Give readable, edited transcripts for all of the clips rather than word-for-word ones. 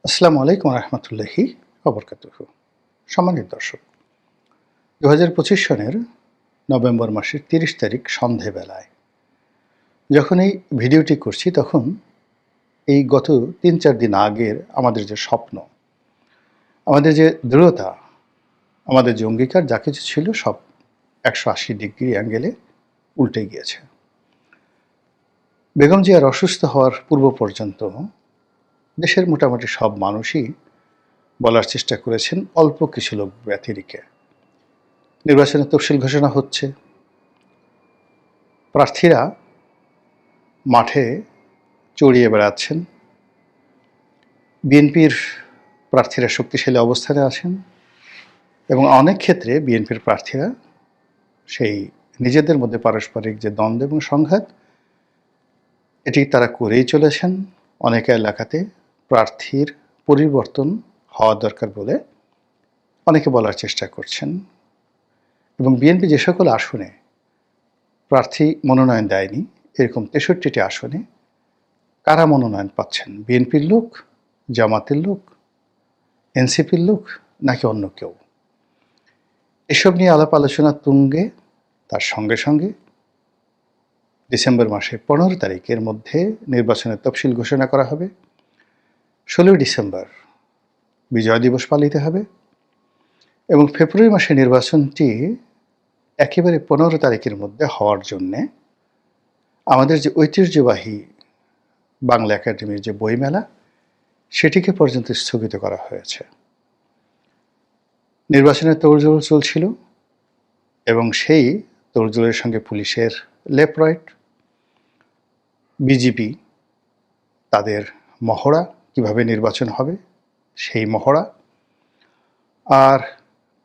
আসসালামু আলাইকুম রহমতুল্লাহি ওবরকাতুহু। সম্মানিত দর্শক, 2025 সনের নভেম্বর মাসের 30 তারিখ সন্ধেবেলায় যখন এই ভিডিওটি করছি, তখন এই গত 3-4 দিন আগের আমাদের যে স্বপ্ন, আমাদের যে দৃঢ়তা, আমাদের যে অঙ্গীকার, যা কিছু ছিল সব 180 ডিগ্রি অ্যাঙ্গেলে উল্টে গিয়েছে। বেগম জিয়ার অসুস্থ হওয়ার পূর্ব পর্যন্ত দেশের মোটামুটি সব মানুষই বলার চেষ্টা করেছেন অল্প কিছু লোক ব্যতিরিকে নির্বাচনের তফসিল ঘোষণা হচ্ছে, প্রার্থীরা মাঠে চড়িয়ে বেড়াচ্ছেন, বিএনপির প্রার্থীরা শক্তিশালী অবস্থানে আছেন এবং অনেক ক্ষেত্রে বিএনপির প্রার্থীরা সেই নিজেদের মধ্যে পারস্পরিক যে দ্বন্দ্ব এবং সংঘাত, এটি তারা করেই চলেছেন। অনেক এলাকাতে প্রার্থীর পরিবর্তন হওয়া দরকার বলে অনেকে বলার চেষ্টা করছেন এবং বিএনপি যে সকল আসনে প্রার্থী মনোনয়ন দেয়নি, এরকম 63টি আসনে কারা মনোনয়ন পাচ্ছেন? বিএনপির লোক, জামাতের লোক, এনসিপির লোক, নাকি অন্য কেউ? এসব নিয়ে আলাপ আলোচনা তুঙ্গে। তার সঙ্গে সঙ্গে ডিসেম্বর মাসের 15 তারিখের মধ্যে নির্বাচনের তফসিল ঘোষণা করা হবে। 16 ডিসেম্বর বিজয় দিবস পালিত হবে এবং ফেব্রুয়ারি মাসে নির্বাচনটি একেবারে 15 তারিখের মধ্যে হওয়ার জন্যে আমাদের যে ঐতিহ্যবাহী বাংলা একাডেমির যে বইমেলা, সেটিকে পর্যন্ত স্থগিত করা হয়েছে। নির্বাচনের তোড়জোড় চলছিল এবং সেই তোড়জোড়ের সঙ্গে পুলিশের লেফট রাইট, বিজিবি তাদের মহড়া, কিভাবে নির্বাচন হবে সেই মহড়া, আর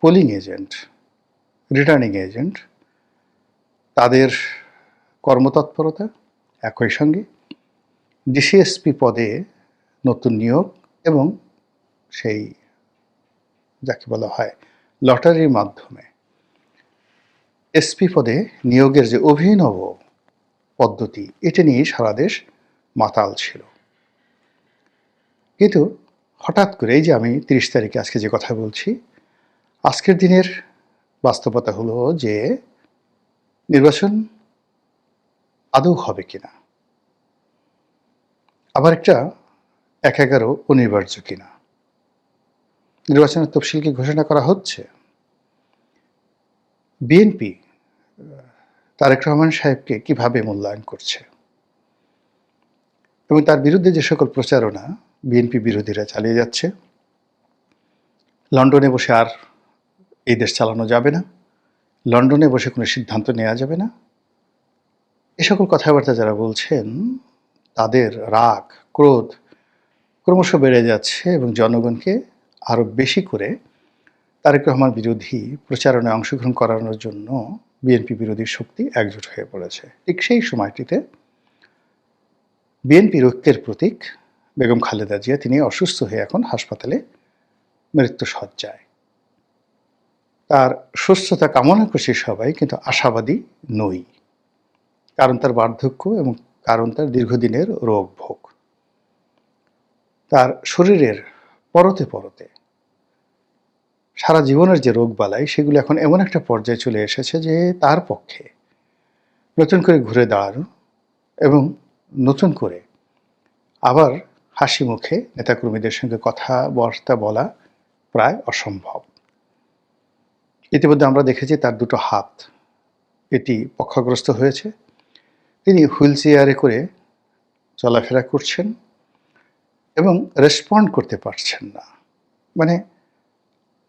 পোলিং এজেন্ট, রিটার্নিং এজেন্ট তাদের কর্মতৎপরতা, একই সঙ্গে ডিসিএসপি পদে নতুন নিয়োগ এবং সেই যাকে বলা হয় লটারির মাধ্যমে এসপি পদে নিয়োগের যে অভিনব পদ্ধতি, এটা নিয়ে সারা দেশ মাতাল ছিল। কিন্তু হঠাৎ করে এই যে আমি 30 তারিখে আজকে যে কথা বলছি, আজকের দিনের বাস্তবতা হলো যে নির্বাচন আদৌ হবে কিনা, আবার একটা 1/11 অনিবার্য কিনা, নির্বাচনের তফসিল কি ঘোষণা করা হচ্ছে? বিএনপি তারেক রহমান সাহেবকে কিভাবে মূল্যায়ন করছে এবং তার বিরুদ্ধে যে সকল প্রচারণা বিএনপি বিরোধীরা চালিয়ে যাচ্ছে, লন্ডনে বসে আর এই দেশ চালানো যাবে না, লন্ডনে বসে কোনো সিদ্ধান্ত নেওয়া যাবে না, এ সকল কথাবার্তা যারা বলছেন, তাদের রাগ, ক্রোধ ক্রমশ বেড়ে যাচ্ছে এবং জনগণকে আরও বেশি করে তারেক রহমান বিরোধী প্রচারণায় অংশগ্রহণ করানোর জন্য বিএনপি বিরোধী শক্তি একজোট হয়ে পড়েছে। ঠিক সেই সময়টিতে বিএনপির ঐক্যের প্রতীক বেগম খালেদা জিয়া, তিনি অসুস্থ হয়ে এখন হাসপাতালে মৃত্যুশয্যায়। তার সুস্থতা কামনা করছি সবাই, কিন্তু আশাবাদী নই, কারণ তার বার্ধক্য এবং কারণ তার দীর্ঘদিনের রোগ ভোগ। তার শরীরের পরতে পরতে সারা জীবনের যে রোগ বালাই, সেগুলো এখন এমন একটা পর্যায়ে চলে এসেছে যে তার পক্ষে নতুন করে ঘুরে দাঁড়ানো এবং নতুন করে আবার হাসি মুখে নেতাকর্মীদের সঙ্গে কথাবার্তা বলা প্রায় অসম্ভব। ইতিমধ্যে আমরা দেখেছি তার দুটো হাত এটি পক্ষাগ্রস্ত হয়েছে, তিনি হুইল চেয়ারে করে চলাফেরা করছেন এবং রেসপন্ড করতে পারছেন না। মানে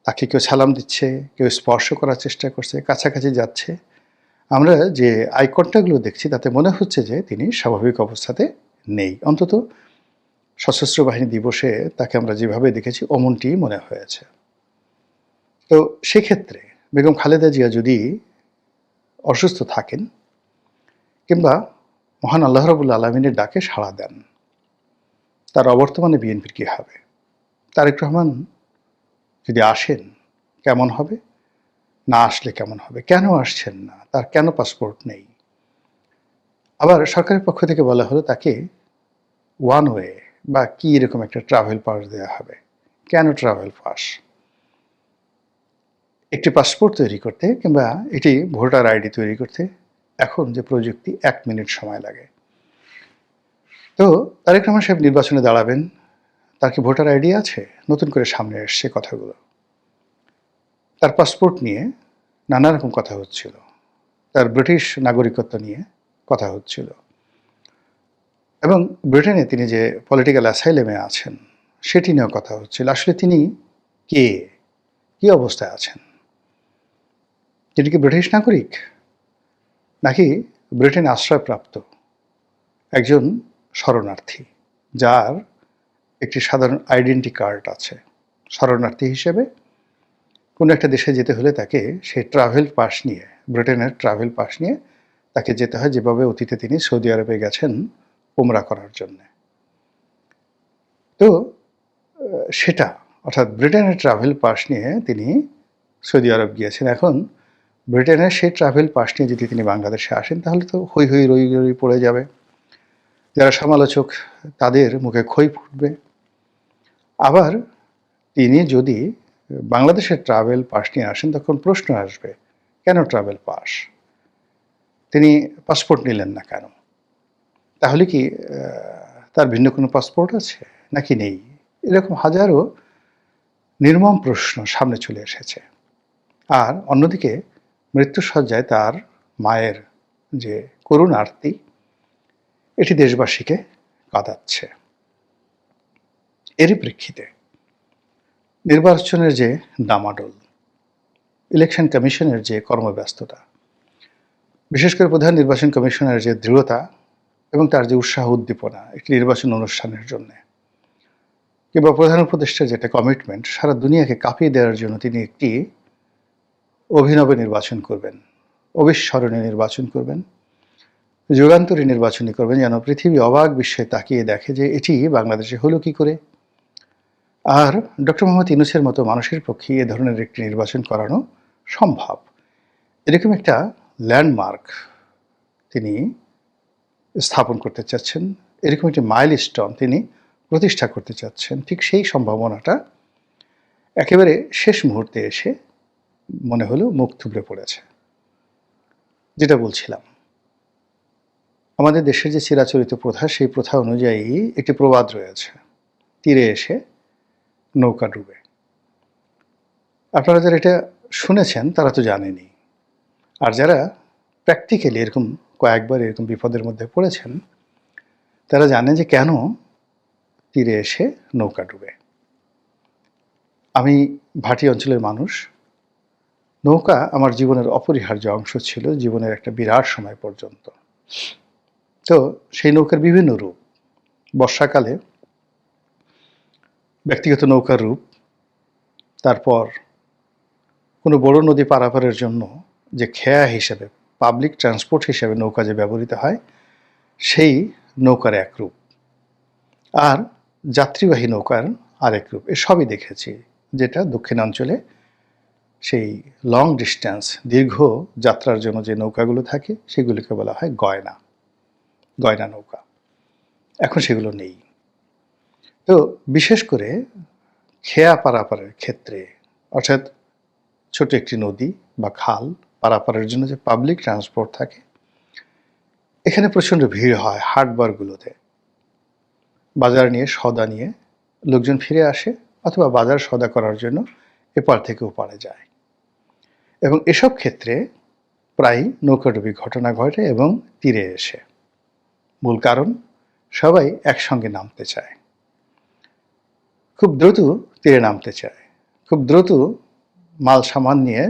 তাকে কেউ সালাম দিচ্ছে, কেউ স্পর্শ করার চেষ্টা করছে, কাছাকাছি যাচ্ছে, আমরা যে আই কন্ট্যাক্টগুলো দেখছি তাতে মনে হচ্ছে যে তিনি স্বাভাবিক অবস্থাতে নেই। অন্তত সশস্ত্র বাহিনী দিবসে তাকে আমরা যেভাবে দেখেছি অমনটি মনে হয়েছে। তো সেক্ষেত্রে বেগম খালেদা জিয়া যদি অসুস্থ থাকেন কিংবা মহান আল্লাহ রাব্বুল আলামিনের ডাকে সাড়া দেন, তার অবর্তমানে বিএনপির কী হবে? তারেক রহমান যদি আসেন কেমন হবে, না আসলে কেমন হবে, কেন আসছেন না, তার কেন পাসপোর্ট নেই? আবার সরকারের পক্ষ থেকে বলা হলো তাকে ওয়ান ওয়ে বা কি এরকম একটা ট্রাভেল পাস দেওয়া হবে? কেন ট্রাভেল পাস? একটি পাসপোর্ট তৈরি করতে কিংবা এটি ভোটার আইডি তৈরি করতে এখন যে প্রযুক্তি ১ মিনিট সময় লাগে। তো তারেক রহমান সাহেব নির্বাচনে দাঁড়াবেন, তার কি ভোটার আইডি আছে? নতুন করে সামনে এসছে কথাগুলো। তার পাসপোর্ট নিয়ে নানা রকম কথা হচ্ছিল। তার ব্রিটিশ নাগরিকত্ব নিয়ে কথা হচ্ছিল। এবং ব্রিটেনে তিনি যে পলিটিক্যাল অ্যাসাইলেমে আছেন, সেটি নিয়েও কথা হচ্ছিল। আসলে তিনি কে? কি অবস্থায় আছেন? তিনি কি ব্রিটিশ নাগরিক? নাকি ব্রিটেনে আশ্রয়প্রাপ্ত একজন শরণার্থী, যার একটি সাধারণ আইডেন্টি কার্ড আছে? শরণার্থী হিসেবে কোনো একটা দেশে যেতে হলে তাকে সেই ট্রাভেল পাস নিয়ে, ব্রিটেনের ট্রাভেল পাস নিয়ে তাকে যেতে হয়, যেভাবে অতীতে তিনি সৌদি আরবে গেছেন উমরা করার জন্যে। তো সেটা অর্থাৎ ব্রিটেনের ট্রাভেল পাস নিয়ে তিনি সৌদি আরব গিয়েছেন। এখন ব্রিটেনের সেই ট্রাভেল পাস নিয়ে যদি তিনি বাংলাদেশে আসেন, তাহলে তো হৈ হৈ রই রই পড়ে যাবে। যারা সমালোচক তাদের মুখে খই ফুটবে। আবার তিনি যদি বাংলাদেশের ট্রাভেল পাস নিয়ে আসেন, তখন প্রশ্ন আসবে, কেন ট্রাভেল পাস? তিনি পাসপোর্ট নিলেন না কেন? তাহলে কি তার ভিন্ন কোনো পাসপোর্ট আছে নাকি নেই? এরকম হাজারো নির্মম প্রশ্ন সামনে চলে এসেছে। আর অন্যদিকে মৃত্যুশয্যায় তার মায়ের যে করুণ আরতি, এটি দেশবাসীকে কাঁদাচ্ছে। এরই প্রেক্ষিতে নির্বাচনের যে ডামাডোল, ইলেকশন কমিশনের যে কর্মব্যস্ততা, বিশেষ করে প্রধান নির্বাচন কমিশনের যে দৃঢ়তা এবং তার যে উৎসাহ উদ্দীপনা একটি নির্বাচন অনুষ্ঠানের জন্য, কিংবা প্রধান উপদেষ্টার যেটা কমিটমেন্ট, সারা দুনিয়াকে কাঁপিয়ে দেওয়ার জন্য তিনি একটি অভিনব নির্বাচন করবেন, অবিস্মরণীয় নির্বাচন করবেন, যুগান্তরী নির্বাচনী করবেন, যেন পৃথিবী অবাক বিস্ময়ে তাকিয়ে দেখে যে এটি বাংলাদেশে হলো কি করে। আর ডক্টর মোহাম্মদ ইউনূসের মতো মানুষের পক্ষে এ ধরনের একটি নির্বাচন করানো সম্ভব। এরকম একটা ল্যান্ডমার্ক তিনি স্থাপন করতে চাচ্ছেন, এরকম একটি মাইলস্টোন তিনি প্রতিষ্ঠা করতে চাচ্ছেন। ঠিক সেই সম্ভাবনাটা একেবারে শেষ মুহূর্তে এসে মনে হলো মুখ থুবড়ে পড়েছে। যেটা বলছিলাম, আমাদের দেশের যে চিরাচরিত প্রথা, সেই প্রথা অনুযায়ী একটি প্রবাদ রয়েছে, তীরে এসে নৌকা ডুবে। আপনারা যারা এটা শুনেছেন তারা তো জানেনই, আর যারা প্র্যাকটিক্যালি এরকম কয়েকবার এরকম বিপদের মধ্যে পড়েছেন, তারা জানেন যে কেন তীরে এসে নৌকা ডুবে। আমি ভাটি অঞ্চলের মানুষ। নৌকা আমার জীবনের অপরিহার্য অংশ ছিল, জীবনের একটা বিরাট সময় পর্যন্ত। তো সেই নৌকার বিভিন্ন রূপ। বর্ষাকালে ব্যক্তিগত নৌকার রূপ, তারপর কোনো বড় নদী পারাপারের জন্য যে খেয়া হিসেবে, পাবলিক ট্রান্সপোর্ট হিসেবে নৌকা যে ব্যবহৃত হয়, সেই নৌকার এক রূপ, আর যাত্রীবাহী নৌকার আরেক রূপ। এসবই দেখেছি, যেটা দক্ষিণাঞ্চলে সেই লং ডিস্ট্যান্স, দীর্ঘ যাত্রার জন্য যে নৌকাগুলো থাকে, সেগুলিকে বলা হয় গয়না, গয়না নৌকা। এখন সেগুলো নেই। তো বিশেষ করে খেয়া পারাপারের ক্ষেত্রে, অর্থাৎ ছোট একটি নদী বা খাল পারাপারের জন্য যে পাবলিক ট্রান্সপোর্ট থাকে, এখানে প্রচণ্ড ভিড় হয় হাটবারগুলোতে। বাজার নিয়ে, সওদা নিয়ে লোকজন ফিরে আসে, অথবা বাজার সওদা করার জন্য এপার থেকে ওপারে যায়। এবং এসব ক্ষেত্রে প্রায় নৌকাডুবি ঘটনা ঘটে এবং তীরে এসে। মূল কারণ, সবাই একসঙ্গে নামতে চায়, খুব দ্রুত তীরে নামতে চায়, খুব দ্রুত মাল সামান নিয়ে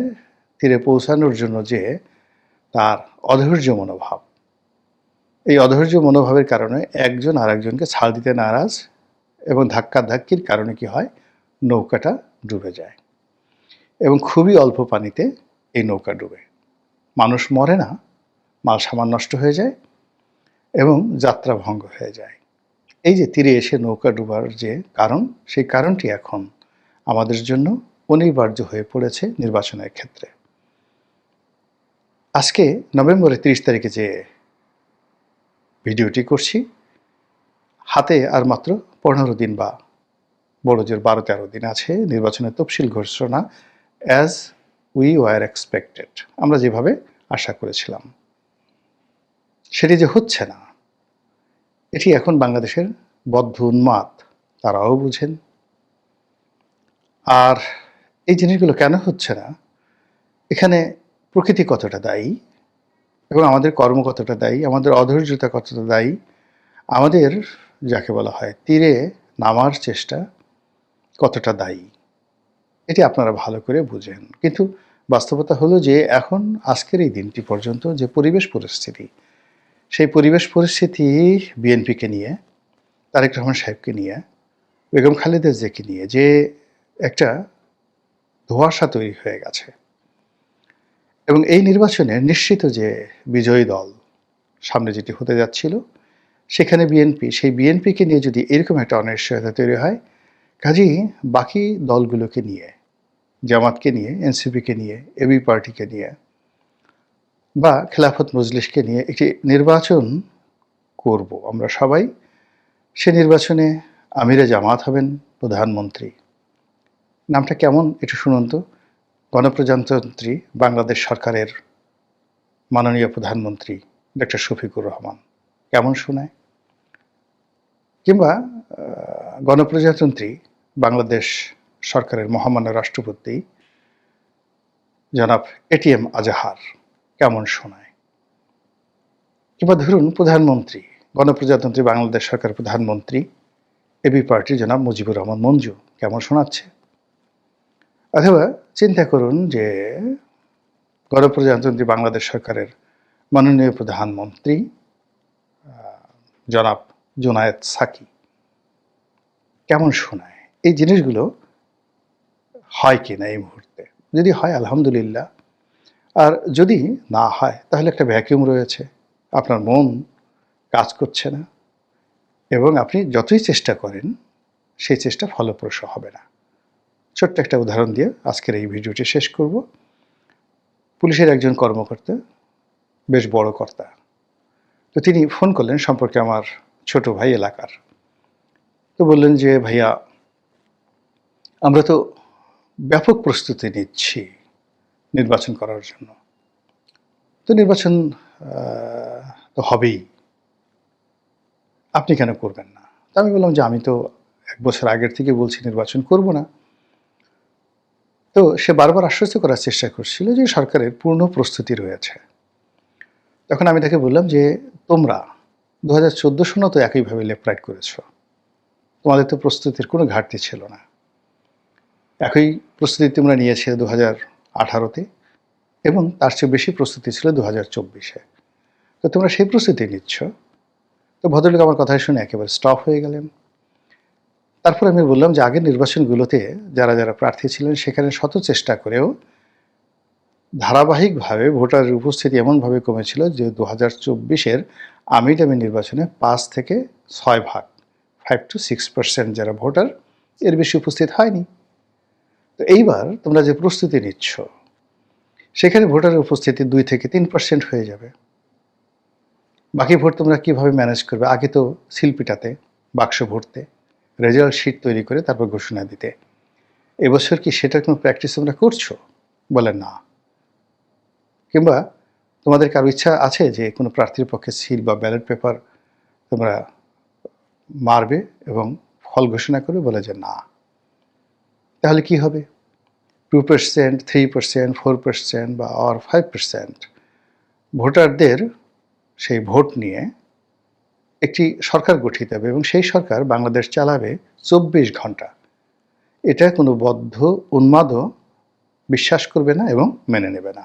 তীরে পৌঁছানোর জন্য যে তার অধৈর্য মনোভাব, এই অধৈর্য মনোভাবের কারণে একজন আরেকজনকে ছাড় দিতে নারাজ, এবং ধাক্কাধাক্কির কারণে কি হয়, নৌকাটা ডুবে যায়। এবং খুবই অল্প পানিতে এই নৌকা ডুবে। মানুষ মরে না, মাল সামান নষ্ট হয়ে যায় এবং যাত্রা ভঙ্গ হয়ে যায়। এই যে তীরে এসে নৌকা ডুবার যে কারণ, সেই কারণটি এখন আমাদের জন্য অনিবার্য হয়ে পড়েছে নির্বাচনের ক্ষেত্রে। আজকে নভেম্বরের 30 তারিখে যে ভিডিওটি করছি, হাতে আর মাত্র 15 দিন বা বড় জোর 12-13 দিন আছে নির্বাচনের তফসিল ঘোষণা অ্যাজ উই ওয়ার এক্সপেক্টেড, আমরা যেভাবে আশা করেছিলাম। সেটি যে হচ্ছে না, এটি এখন বাংলাদেশের বদ্ধ উন্মাদ তারাও বুঝেন। আর এই জিনিসগুলো কেন হচ্ছে না, এখানে প্রকৃতি কতটা দায়ী এবং আমাদের কর্ম কতটা দায়ী, আমাদের অধৈর্যতা কতটা দায়ী, আমাদের যাকে বলা হয় তীরে নামার চেষ্টা কতটা দায়ী, এটি আপনারা ভালো করে বুঝেন। কিন্তু বাস্তবতা হলো যে এখন আজকের এই দিনটি পর্যন্ত যে পরিবেশ পরিস্থিতি, সেই পরিবেশ পরিস্থিতি বিএনপিকে নিয়ে, তারেক রহমান সাহেবকে নিয়ে, বেগম খালেদা জিয়াকে নিয়ে যে একটা ধোঁয়াশা তৈরি হয়ে গেছে এবং এই নির্বাচনে নিশ্চিত যে বিজয়ী দল সামনে যেটি হতে যাচ্ছিল, সেখানে বিএনপি, সেই বিএনপিকে নিয়ে যদি এরকম একটা অনিশ্চয়তা তৈরি হয়, কাজেই বাকি দলগুলোকে নিয়ে, জামাতকে নিয়ে, এনসিপিকে নিয়ে, এবি পার্টিকে নিয়ে বা খেলাফত মজলিসকে নিয়ে একটি নির্বাচন করব আমরা সবাই। সে নির্বাচনে আমিরে জামাত হবেন প্রধানমন্ত্রী। নামটা কেমন একটু শুনুন তো। গণপ্রজাতন্ত্রী বাংলাদেশ সরকারের মাননীয় প্রধানমন্ত্রী ডক্টর শফিকুর রহমান, কেমন শোনায়? কিংবা গণপ্রজাতন্ত্রী বাংলাদেশ সরকারের মহামান্য রাষ্ট্রপতি জনাব এটিএম আজাহার, কেমন শোনায়? কিংবা ধরুন প্রধানমন্ত্রী, গণপ্রজাতন্ত্রী বাংলাদেশ সরকারের প্রধানমন্ত্রী এবি পার্টির জনাব মুজিবুর রহমান মঞ্জু, কেমন শোনাচ্ছে? অথবা চিন্তা করুন যে গণপ্রজাতন্ত্রী বাংলাদেশ সরকারের মাননীয় প্রধানমন্ত্রী জনাব জুনায়েদ সাকি, কেমন শোনায়? এই জিনিসগুলো হয় কি না এই মুহূর্তে? যদি হয় আলহামদুলিল্লাহ, আর যদি না হয় তাহলে একটা ভ্যাকিউম রয়েছে, আপনার মন কাজ করছে না এবং আপনি যতই চেষ্টা করেন সেই চেষ্টা ফলপ্রসূ হবে না। ছোট্ট একটা উদাহরণ দিয়ে আজকের এই ভিডিওটি শেষ করব। পুলিশের একজন কর্মকর্তা, বেশ বড় কর্তা, তো তিনি ফোন করলেন সম্পর্কে আমার ছোট ভাই এলাকার। তো বললেন যে ভাইয়া, আমরা তো ব্যাপক প্রস্তুতি নিচ্ছি নির্বাচন করার জন্য, তো নির্বাচন তো হবেই, আপনি কেন করবেন না? তো আমি বললাম যে আমি তো 1 বছর আগের থেকে বলছি নির্বাচন করব না। তো সে বারবার আশ্বস্ত করার চেষ্টা করছিল যে সরকারের পূর্ণ প্রস্তুতি রয়েছে। তখন আমি তাকে বললাম যে তোমরা 2014 সনেও তো একইভাবে লেফট রাইট করেছ, তোমাদের তো প্রস্তুতির কোনো ঘাটতি ছিল না। একই প্রস্তুতি তোমরা নিয়েছিলে 2018-তে এবং তার চেয়ে বেশি প্রস্তুতি ছিল 2024-এ। তো তোমরা সেই প্রস্তুতি নিচ্ছ। তো ভদ্রলোক আমার কথা শুনে একেবারে স্টপ হয়ে গেলেন। তারপর আমি বললাম যে আগের নির্বাচনগুলোতে যারা যারা প্রার্থী ছিলেন সেখানে শত চেষ্টা করেও ধারাবাহিকভাবে ভোটারের উপস্থিতি এমনভাবে কমেছিল যে 2024-এর আমির নির্বাচনে 5 থেকে 6 ভাগ, 5 to 6% যারা ভোটার, এর বেশি উপস্থিত হয়নি। তো এইবার তোমরা যে প্রস্তুতি নিচ্ছ সেখানে ভোটারের উপস্থিতি 2 থেকে 3% হয়ে যাবে। বাকি ভোট তোমরা কিভাবে ম্যানেজ করবে? আগে তো সিল পিটাতে, বাক্স ভরতে, রেজাল্ট শিট তৈরি করে তারপর ঘোষণা দিতে। এবছর কি সেটার কোনো প্র্যাকটিস তোমরা করছো? বলে না। কিংবা তোমাদের কারো ইচ্ছা আছে যে কোনো প্রার্থীর পক্ষে সিল বা ব্যালট পেপার তোমরা মারবে এবং ফল ঘোষণা করবে? বলে যে না। তাহলে কি হবে? 2%, 3%, 4% বা 5% ভোটারদের সেই ভোট নিয়ে একটি সরকার গঠিত হবে এবং সেই সরকার বাংলাদেশ চালাবে 24 ঘন্টা। এটা কোনো বদ্ধ উন্মাদও বিশ্বাস করবে না এবং মেনে নেবে না।